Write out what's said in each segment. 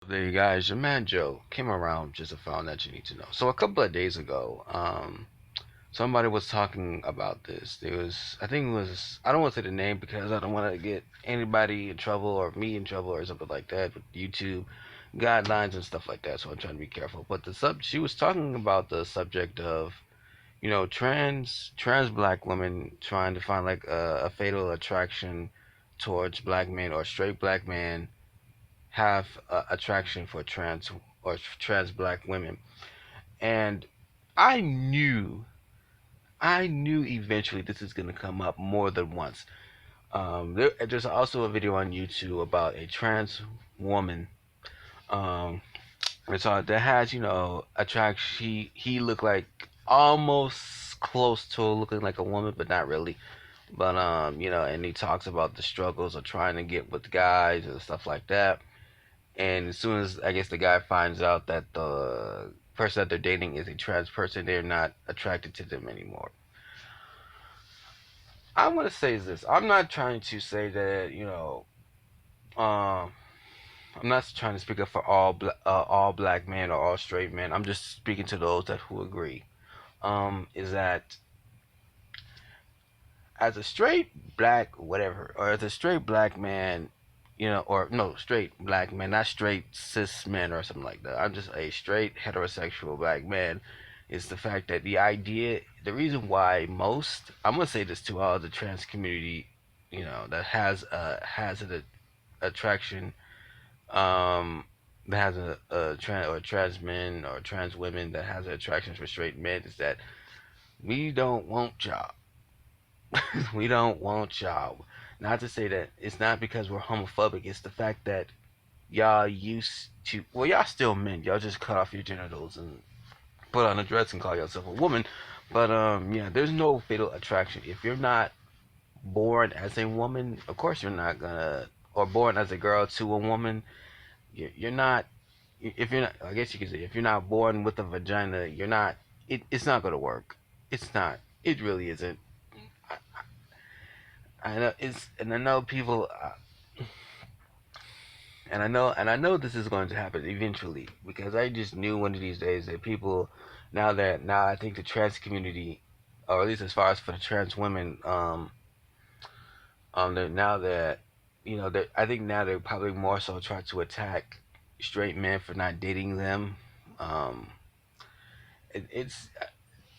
There you guys, your man Joe came around just a found that you need to know. So a couple of days ago, somebody was talking about this. There was, I think it was, I don't want to say the name because I don't want to get anybody in trouble or me in trouble or something like that with YouTube guidelines and stuff like that. So I'm trying to be careful. But she was talking about the subject of, trans black women trying to find like a fatal attraction towards black men or straight black men have attraction for trans black women. And I knew, I knew eventually this is gonna come up more than once. There's also a video on YouTube about a trans woman. Um, that has attract. He looked like almost close to looking like a woman, but not really. But and he talks about the struggles of trying to get with guys and stuff like that. And as soon as I guess the guy finds out that the person that they're dating is a trans person, they're not attracted to them anymore. I want to say this. I'm not trying to say that Um, I'm not trying to speak up for all black men or all straight men. I'm just speaking to those that who agree. Is that as a straight black whatever, or as a straight black man, or no straight black man, not straight cis men or something like that. I'm just a straight heterosexual black man. Is the fact that the reason why most, I'm gonna say this to all the trans community, that has an attraction, um, that has a trans men or trans women that has an attraction for straight men, is that we don't want y'all. We don't want y'all. Not to say that it's not because we're homophobic. It's the fact that y'all used to. Well, y'all still men. Y'all just cut off your genitals and put on a dress and call yourself a woman. But yeah, there's no fatal attraction. If you're not born as a woman, of course you're not gonna, or born as a girl to a woman, you're not. If you're not, I guess you could say, if you're not born with a vagina, you're not. It's not gonna work. It's not. It really isn't. I know and I know people, and I know this is going to happen eventually because I just knew one of these days that people, now I think the trans community, or at least as far as for the trans women, that now that that I think now they're probably more so trying to attack straight men for not dating them. Um, it's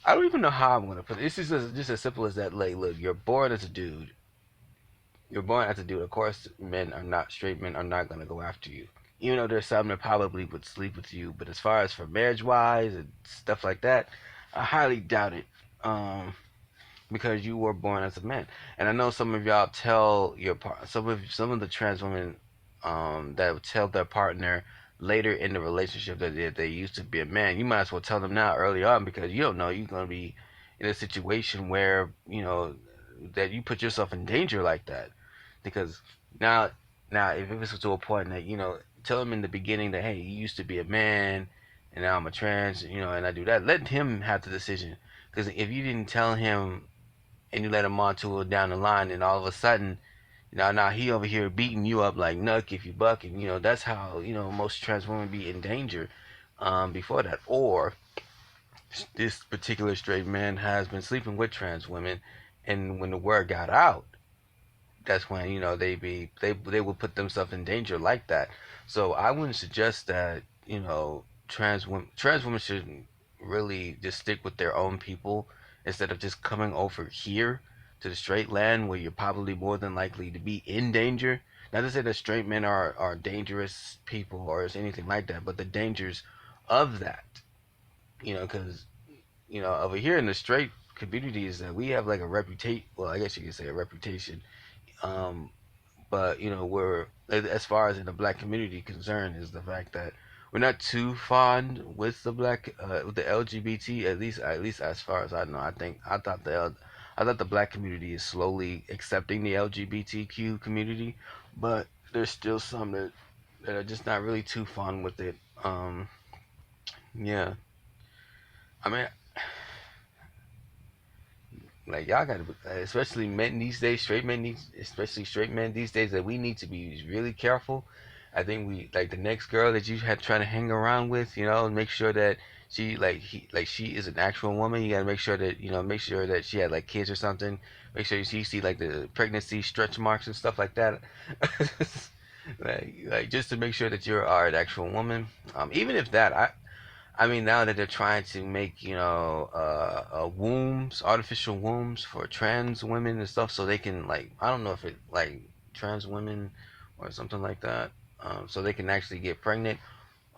I don't even know how I'm gonna put it. It's just as simple as that. Like, look, you're born as a dude. You're born as a dude. Of course, straight men are not gonna go after you. Even though there's some that probably would sleep with you, but as far as for marriage wise and stuff like that, I highly doubt it. Because you were born as a man, and I know some of y'all tell some of the trans women, that would tell their partner later in the relationship that they used to be a man. You might as well tell them now early on because you don't know you're gonna be in a situation where that you put yourself in danger like that. Because now, if it was to a point that tell him in the beginning that hey, you used to be a man, and now I'm a trans, and I do that. Let him have the decision. Because if you didn't tell him and you let him on to it down the line, and all of a sudden, now he over here beating you up like nuck if you buck, and that's how most trans women be in danger. Before that, or this particular straight man has been sleeping with trans women, and when the word got out, that's when they would put themselves in danger like that. So I wouldn't suggest that trans women should really just stick with their own people instead of just coming over here to the straight land where you're probably more than likely to be in danger. Not to say that straight men are dangerous people or anything like that, but the dangers of that, because over here in the straight communities that we have like a reputation. Well, I guess you could say a reputation. Um, but we're, as far as in the black community concerned, is the fact that we're not too fond with the LGBT, at least as far as I know. I thought the black community is slowly accepting the LGBTQ community, but there's still some that are just not really too fond with it. Yeah, I mean, like y'all gotta, especially men these days, especially straight men these days, that we need to be really careful I think we like the next girl that you had trying to hang around with, make sure that she is an actual woman. You gotta make sure that make sure that she had like kids or something. Make sure you see like the pregnancy stretch marks and stuff like that. Like just to make sure that you are an actual woman. Even if that, I mean, now that they're trying to make, wombs, artificial wombs for trans women and stuff, so they can like, I don't know if it like trans women or something like that, so they can actually get pregnant,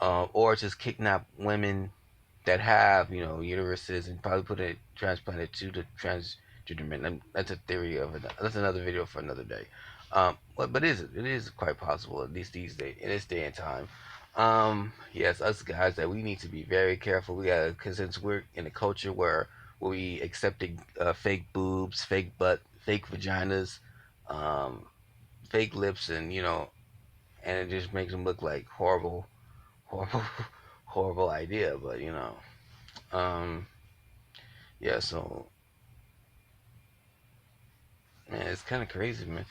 or just kidnap women that have, uteruses and probably put it transplanted to the transgender men. That's a theory of it. That's another video for another day. But it is quite possible, at least these days, in this day and time. Yes, us guys, that we need to be very careful. We gotta, cause since we're in a culture where we accepting fake boobs, fake butt, fake vaginas, um, fake lips, and it just makes them look like horrible, horrible idea. But um, yeah. So man, it's kind of crazy, man.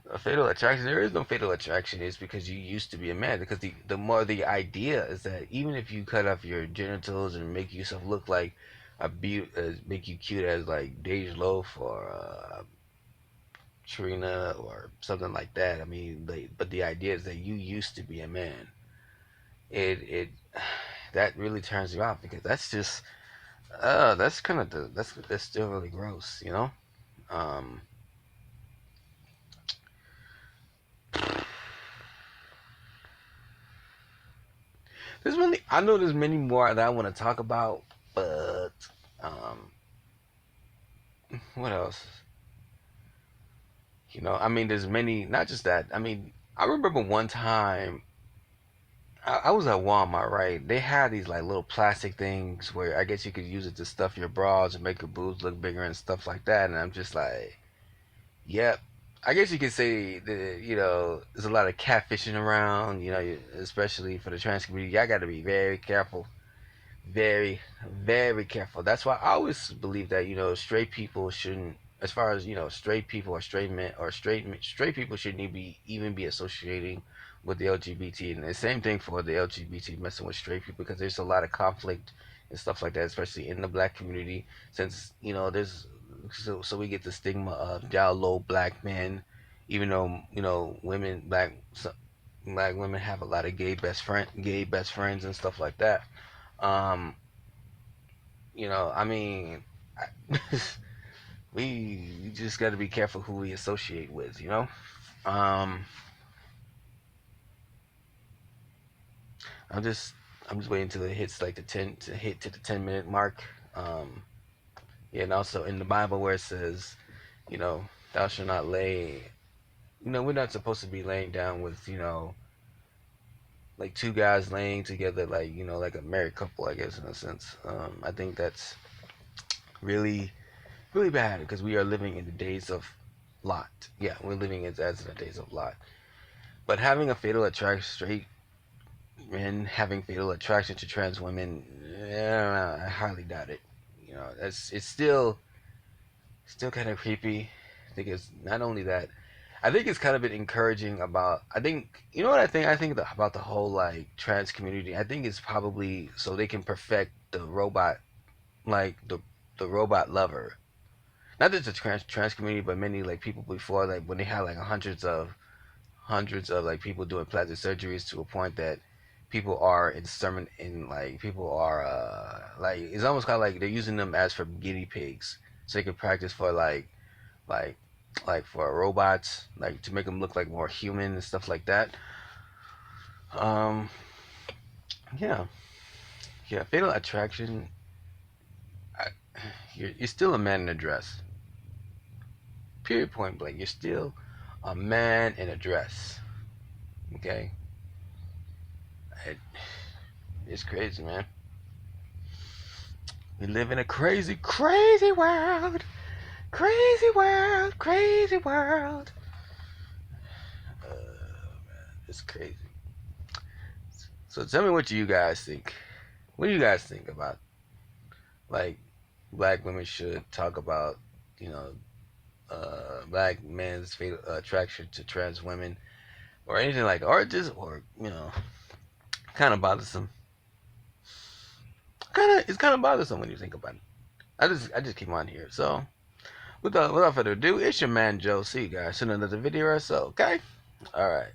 A fatal attraction. There is no fatal attraction. It's because you used to be a man. Because the more the idea is that even if you cut off your genitals and make yourself look like make you cute as like Dej Loaf or Trina or something like that. I mean, but the idea is that you used to be a man. It that really turns you off because that's just that's kind of that's still really gross. Um, I know there's many more that I want to talk about, but um, what else? I mean, there's many. Not just that. I mean, I remember one time I was at Walmart, right? They had these like little plastic things where I guess you could use it to stuff your bras and make your boobs look bigger and stuff like that. And I'm just like, yep. I guess you could say that there's a lot of catfishing around. Especially for the trans community. I got to be very careful, very, very careful. That's why I always believe that straight people shouldn't, as far as straight people or straight men or straight people shouldn't even be associating with the LGBT. And the same thing for the LGBT messing with straight people because there's a lot of conflict and stuff like that, especially in the black community. Since there's so we get the stigma of down low black men, even though women black women have a lot of gay best friends and stuff like that. um, I mean, I, we just got to be careful who we associate with. Um, I'm just I'm just waiting until it hits like the 10-minute mark. Um, yeah, and also in the Bible where it says, thou shalt not lay. We're not supposed to be laying down with like two guys laying together like like a married couple, I guess, in a sense. I think that's really really bad because we are living in the days of Lot. Yeah, we're living as in the days of Lot. But having a fatal attraction, straight men having fatal attraction to trans women, I highly doubt it. It's still kind of creepy. I think it's not only that. I think it's kind of been encouraging about. I think what I think. I think about the whole like trans community. I think it's probably so they can perfect the robot, like the robot lover, not just the trans community, but many like people before, like when they had like hundreds of like people doing plastic surgeries to a point that people are people are like it's almost kind of like they're using them as for guinea pigs, so they can practice for like for robots, like to make them look like more human and stuff like that. Um, yeah, yeah. Fatal attraction. I, you're still a man in a dress. Period. Point blank. You're still a man in a dress. Okay, it, it's crazy, man. We live in a crazy, crazy world. Crazy world, crazy world. It's crazy. So tell me what you guys think. What do you guys think about like black women should talk about, black men's fatal attraction to trans women? or anything like artists, or kind of bothersome. It's kind of bothersome when you think about it. I just came on here, so without further ado, it's your man Joe. See you guys in another video or so. Okay, all right.